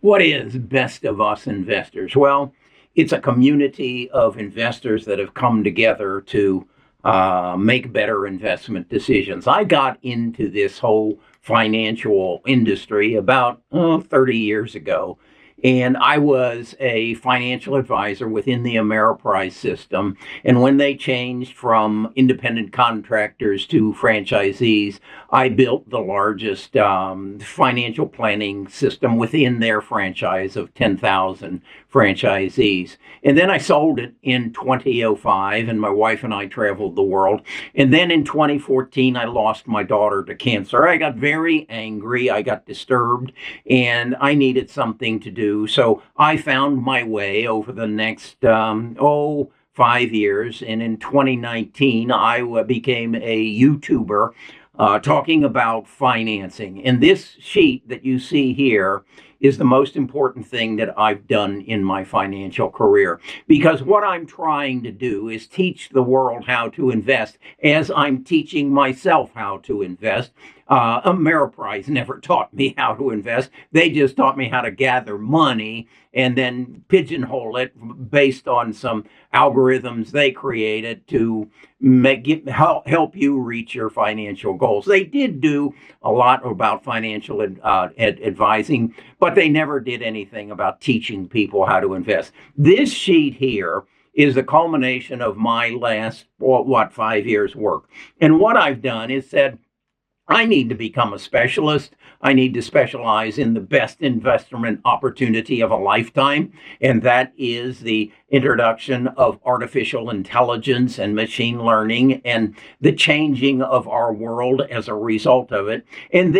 What is Best of Us Investors? Well, it's a community of investors that have come together to make better investment decisions. I got into this whole financial industry about 30 years ago. And I was a financial advisor within the Ameriprise system. And when they changed from independent contractors to franchisees, I built the largest financial planning system within their franchise of 10,000 franchisees. And then I sold it in 2005, and my wife and I traveled the world. And then in 2014, I lost my daughter to cancer. I got very angry. I got disturbed, and I needed something to do. So I found my way over the next, 5 years. And in 2019, I became a YouTuber talking about financing. And this sheet that you see here is the most important thing that I've done in my financial career. Because what I'm trying to do is teach the world how to invest as I'm teaching myself how to invest. Ameriprise never taught me how to invest. They just taught me how to gather money and then pigeonhole it based on some algorithms they created to help you reach your financial goals. They did do a lot about financial advising, but they never did anything about teaching people how to invest. This sheet here is the culmination of my last, 5 years work. And what I've done is said, I need to become a specialist. I need to specialize in the best investment opportunity of a lifetime, and that is the introduction of artificial intelligence and machine learning and the changing of our world as a result of it. And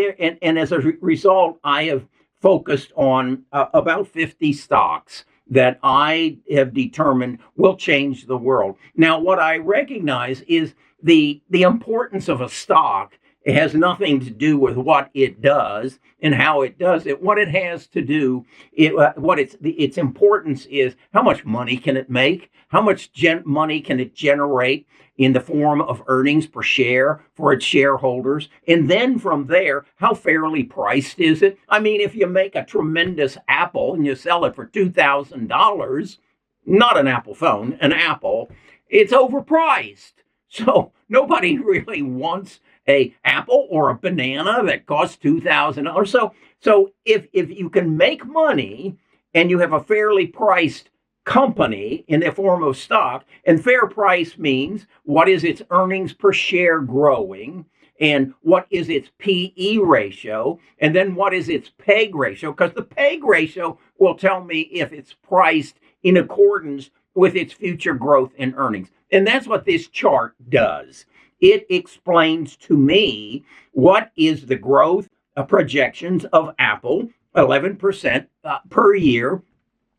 as a result, I have focused on about 50 stocks that I have determined will change the world. Now, what I recognize is the importance of a stock. It has nothing to do with what it does and how it does it. What it has to do, its importance is how much money can it make? How much money can it generate in the form of earnings per share for its shareholders? And then from there, how fairly priced is it? I mean, if you make a tremendous apple and you sell it for $2,000, not an Apple phone, an apple, it's overpriced. So nobody really wants a apple or a banana that costs $2,000. So if you can make money and you have a fairly priced company in the form of stock, and fair price means what is its earnings per share growing, and what is its PE ratio, and then what is its PEG ratio, because the PEG ratio will tell me if it's priced in accordance with its future growth and earnings. And that's what this chart does. It explains to me what is the growth projections of Apple, 11% per year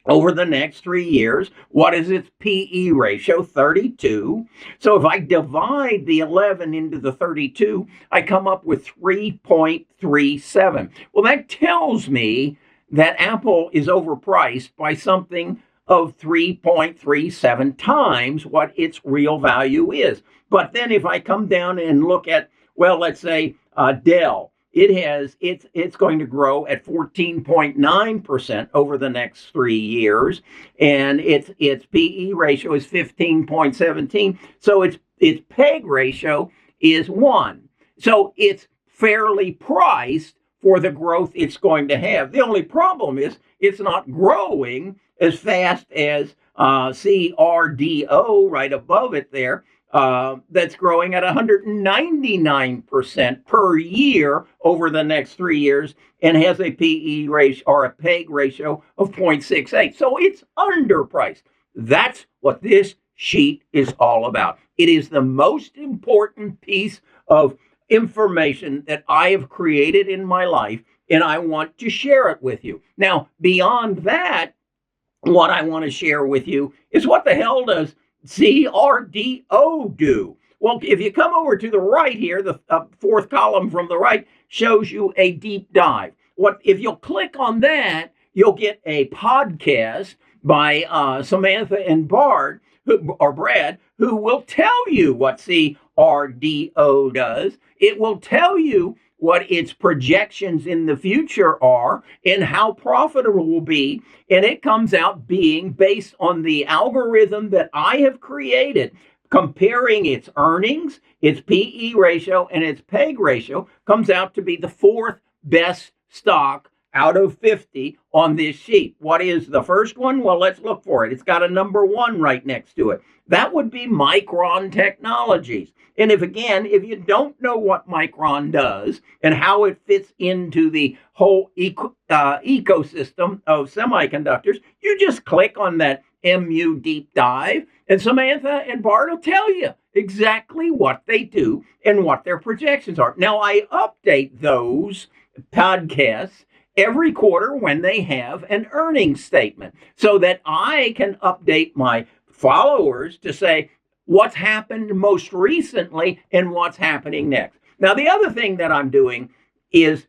over the next 3 years. What is its PE ratio? 32. So if I divide the 11 into the 32, I come up with 3.37. Well, that tells me that Apple is overpriced by something of 3.37 times what its real value is. But then if I come down and look at, well, let's say Dell, it's going to grow at 14.9% over the next 3 years, and its PE ratio is 15.17. So its PEG ratio is 1. So it's fairly priced for the growth it's going to have. The only problem is it's not growing as fast as CRDO right above it there. That's growing at 199% per year over the next 3 years and has a PE ratio or a PEG ratio of 0.68. So it's underpriced. That's what this sheet is all about. It is the most important piece of information that I have created in my life, and I want to share it with you. Now, beyond that, what I want to share with you is what the hell does CRDO do? Well, if you come over to the right here, the fourth column from the right shows you a deep dive. If you'll click on that, you'll get a podcast by Samantha and Brad, who will tell you what CRDO does. It will tell you what its projections in the future are and how profitable it will be. And it comes out being based on the algorithm that I have created, comparing its earnings, its PE ratio, and its PEG ratio, comes out to be the fourth best stock out of 50 on this sheet. What is the first one? Well, let's look for it. It's got a number 1 right next to it. That would be Micron Technologies. And if you don't know what Micron does and how it fits into the whole ecosystem of semiconductors, you just click on that MU deep dive, and Samantha and Bart will tell you exactly what they do and what their projections are. Now, I update those podcasts every quarter when they have an earnings statement so that I can update my followers to say what's happened most recently and what's happening next. Now, the other thing that I'm doing is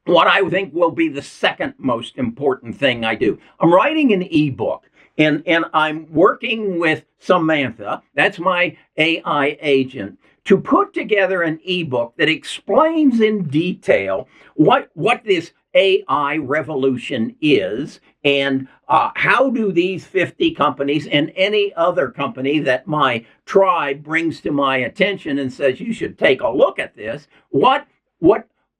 what I think will be the second most important thing I do. I'm writing an ebook. And I'm working with Samantha, that's my AI agent, to put together an ebook that explains in detail what this AI revolution is and how do these 50 companies and any other company that my tribe brings to my attention and says you should take a look at this,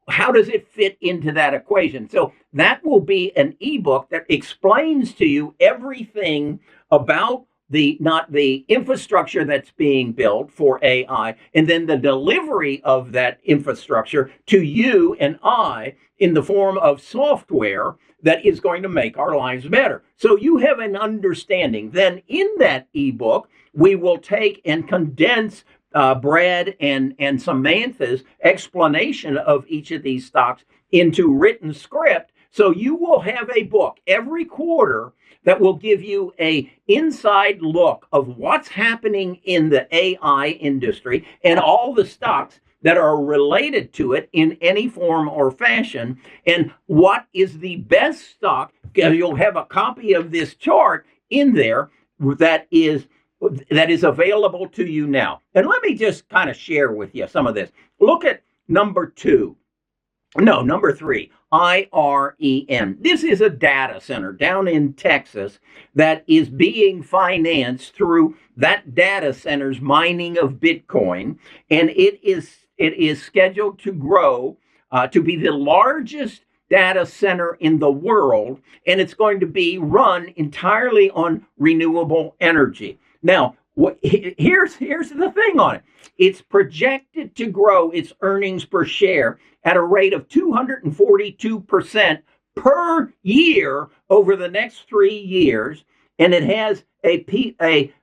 how does it fit into that equation? So that will be an ebook that explains to you everything about not the infrastructure that's being built for AI, and then the delivery of that infrastructure to you and I in the form of software that is going to make our lives better. So you have an understanding. Then in that ebook, we will take and condense Brad and Samantha's explanation of each of these stocks into written script. So you will have a book every quarter that will give you an inside look of what's happening in the AI industry and all the stocks that are related to it in any form or fashion, and what is the best stock. You'll have a copy of this chart in there that is available to you now. And let me just kind of share with you some of this. Look at number 3, IREN. This is a data center down in Texas that is being financed through that data center's mining of Bitcoin. And it is scheduled to grow to be the largest data center in the world. And it's going to be run entirely on renewable energy. Now, here's the thing on it. It's projected to grow its earnings per share at a rate of 242% per year over the next 3 years. And it has a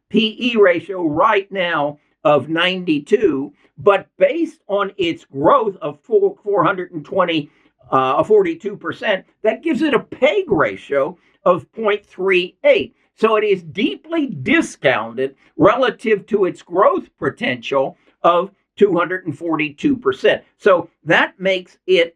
PE ratio right now of 92. But based on its growth of 42%, that gives it a PEG ratio of 0.38. So it is deeply discounted relative to its growth potential of 242%. So that makes and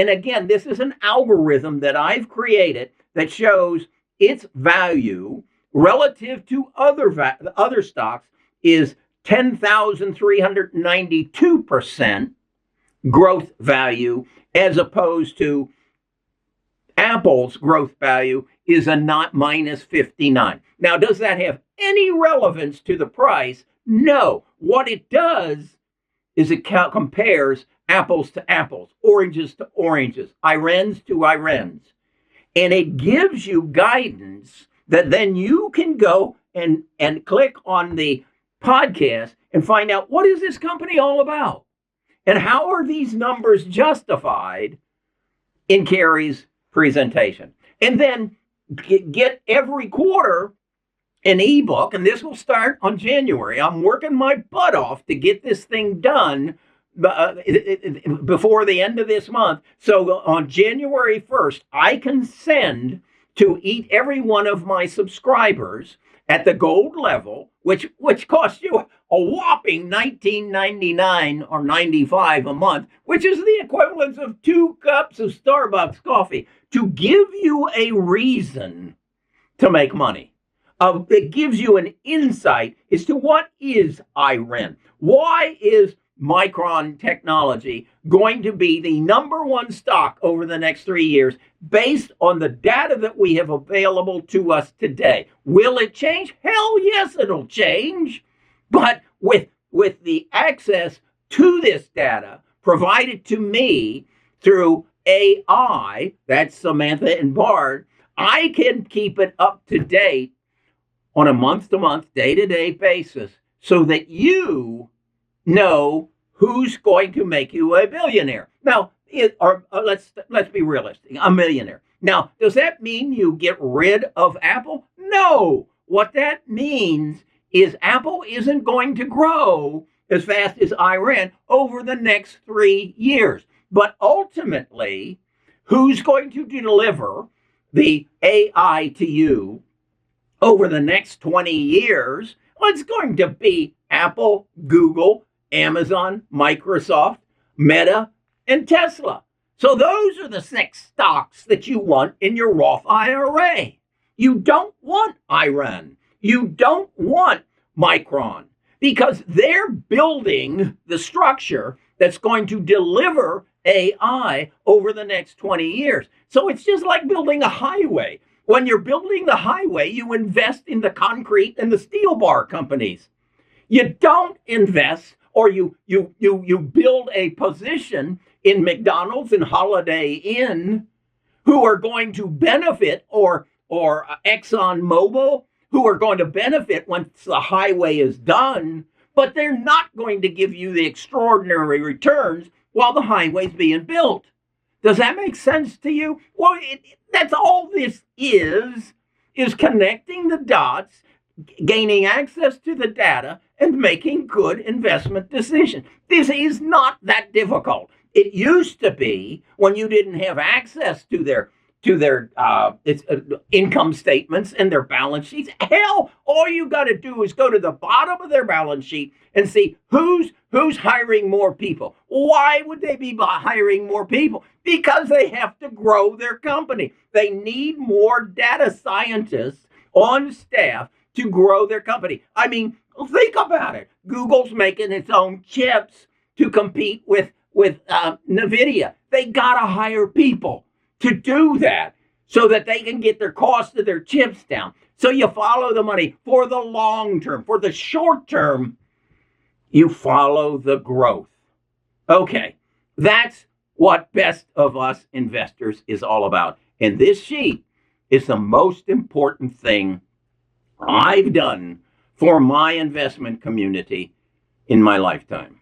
again, this is an algorithm that I've created that shows its value relative to other stocks is 10,392% growth value, as opposed to Apple's growth value is a not minus 59. Now, does that have any relevance to the price? No. What it does is it compares apples to apples, oranges to oranges, IRENs to IRENs. And it gives you guidance that then you can go and click on the podcast and find out, what is this company all about? And how are these numbers justified in Kerry's presentation? And then get every quarter an ebook, and this will start on January. I'm working my butt off to get this thing done before the end of this month. So on January 1st, I can send to every one of my subscribers at the gold level, which costs you a whopping $19.99 or $95 a month, which is the equivalent of 2 cups of Starbucks coffee, to give you a reason to make money. It gives you an insight as to what is IREN. Why is Micron Technology going to be the number one stock over the next 3 years based on the data that we have available to us today. Will it change? Hell yes, it'll change. But with the access to this data provided to me through AI, that's Samantha and Bard, I can keep it up to date on a month-to-month, day-to-day basis so that you know who's going to make you a billionaire. Now, let's be realistic, a millionaire. Now, does that mean you get rid of Apple? No. What that means is Apple isn't going to grow as fast as Iran over the next 3 years. But ultimately, who's going to deliver the AI to you over the next 20 years? Well, it's going to be Apple, Google, Amazon, Microsoft, Meta, and Tesla. So those are the 6 stocks that you want in your Roth IRA. You don't want Iran. You don't want Micron because they're building the structure that's going to deliver AI over the next 20 years. So it's just like building a highway. When you're building the highway, you invest in the concrete and the steel bar companies. You don't invest or you build a position in McDonald's and Holiday Inn who are going to benefit or ExxonMobil who are going to benefit once the highway is done, but they're not going to give you the extraordinary returns while the highway's being built. Does that make sense to you? Well, that's all this is connecting the dots, gaining access to the data, and making good investment decisions. This is not that difficult. It used to be when you didn't have access to their income statements and their balance sheets. Hell, all you got to do is go to the bottom of their balance sheet and see who's hiring more people. Why would they be hiring more people? Because they have to grow their company. They need more data scientists on staff to grow their company. I mean, think about it. Google's making its own chips to compete with NVIDIA. They got to hire people to do that so that they can get their cost of their chips down. So you follow the money for the long term. For the short term, you follow the growth. Okay, that's what Best of Us Investors is all about. And this sheet is the most important thing I've done for my investment community in my lifetime.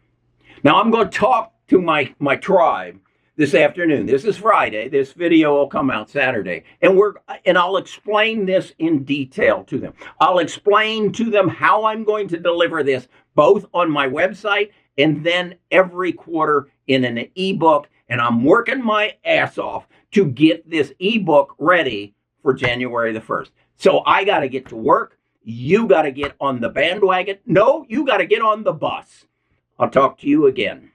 Now I'm going to talk to my tribe this afternoon. This is Friday. This video will come out Saturday. And I'll explain this in detail to them. I'll explain to them how I'm going to deliver this both on my website and then every quarter in an ebook. And I'm working my ass off to get this ebook ready for January the 1st. So I got to get to work. You got to get on the bandwagon. No, you got to get on the bus. I'll talk to you again.